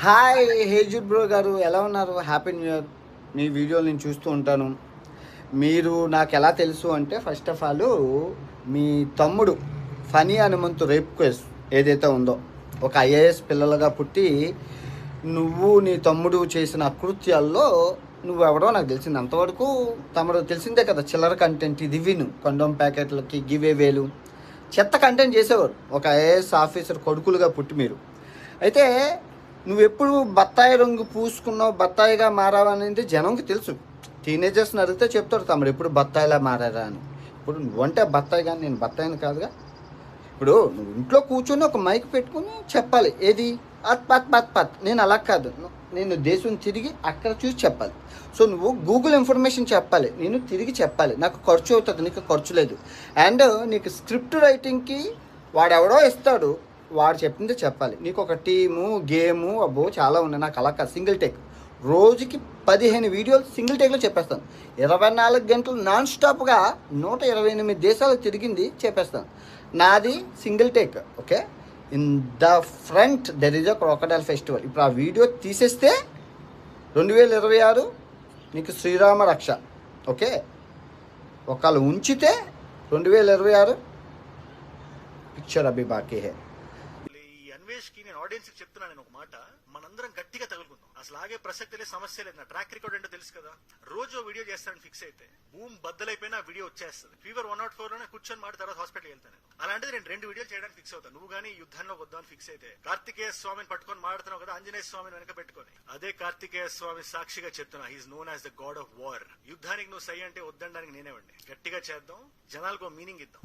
Hi హేజుడ్ bro గారు, ఎలా ఉన్నారు? Happy new year. మీ వీడియోలు నేను చూస్తూ ఉంటాను. మీరు నాకు ఎలా తెలుసు అంటే, ఫస్ట్ ఆఫ్ ఆల్ మీ తమ్ముడు ఫనీ హనుమంతు రేప్ కేస్ ఏదైతే ఉందో, ఒక ఐఏఎస్ పిల్లలుగా పుట్టి నువ్వు నీ తమ్ముడు చేసిన అకృత్యాల్లో నువ్వెవడో నాకు తెలిసింది. అంతవరకు తమరు తెలిసిందే కదా, చిల్లర కంటెంట్ ఇది విను, కొండోమ్ ప్యాకెట్లకి గివే వేలు చెత్త కంటెంట్ చేసేవారు ఒక ఐఏఎస్ ఆఫీసర్ కొడుకులుగా పుట్టి మీరు. అయితే నువ్వెప్పుడు బత్తాయి రంగు పూసుకున్నావు, బత్తాయిగా మారావనేది జనంకి తెలుసు. టీనేజర్స్ని అడిగితే చెప్తారు తమరు ఎప్పుడు బత్తాయిలా మారారా అని. ఇప్పుడు నువ్వంటే బత్తాయి, కానీ నేను బత్తాయిని కాదుగా. ఇప్పుడు నువ్వు ఇంట్లో కూర్చొని ఒక మైక్ పెట్టుకుని చెప్పాలి, ఏది అత్ పత్ పత్ పత్. నేను అలా కాదు, నేను దేశం తిరిగి అక్కడ చూసి చెప్పాలి. సో నువ్వు గూగుల్ ఇన్ఫర్మేషన్ చెప్పాలి, నేను తిరిగి చెప్పాలి. నాకు ఖర్చు అవుతుంది, నీకు ఖర్చు లేదు. అండ్ నీకు స్క్రిప్ట్ రైటింగ్కి వాడెవడో ఇస్తాడు, వాడు చెప్పిందే చెప్పాలి. నీకు ఒక టీము గేము అబ్బో చాలా ఉన్నాయి. నాకు అలా కాదు, సింగిల్ టేక్. రోజుకి 15 వీడియోలు సింగిల్ టేక్లో చెప్పేస్తాను. 24 గంటలు నాన్ స్టాప్గా 128 దేశాలు తిరిగింది చెప్పేస్తాను. నాది single take. Okay, in the front there is a crocodile festival. ఇప్పుడు ఆ వీడియో తీసేస్తే 2026 నీకు శ్రీరామ రక్ష. ఓకే, ఒకళ్ళు ఉంచితే 2026 పిక్చర్ అభి బాకీ హే. ఈ అన్వేష్ కి నేను ఆడియన్స్ కి చెప్తున్నా, నేను ఒక మాట, మనందరం గట్టిగా తగులుకుందాం. అసలు ఆగే ప్రసక్తి లేదు, సమస్య లేదు. నా ట్రాక్ రికార్డ్ ఏంటో తెలుసు కదా. రోజు వీడియో చేస్తానని ఫిక్స్ అయితే భూమి బద్దలైపోయినా వీడియో వచ్చేస్తుంది. ఫీవర్ 104 లోనే కూర్చొని మాట తర్వాత హాస్పిటల్ వెళ్తాను. అలాంటిది నేను 2 వీడియోలు చేయడానికి ఫిక్స్ అవుతాను. నువ్వు కానీ యుద్ధంలో వద్దామని ఫిక్స్ అయితే కార్తికేయ స్వామిని పట్టుకొని మాడుతున్నావు కదా, ఆంజనేయ స్వామిని వెనక పెట్టుకొని. అదే కార్తికేయ స్వామి సాక్షిగా చెప్తున్నా, he is known as the god of war. యుద్ధానికి నువ్వు సై అంటే వద్దడానికి నేనేవండి. గట్టిగా చేద్దాం, జనాలకు మీనింగ్ ఇద్దాం.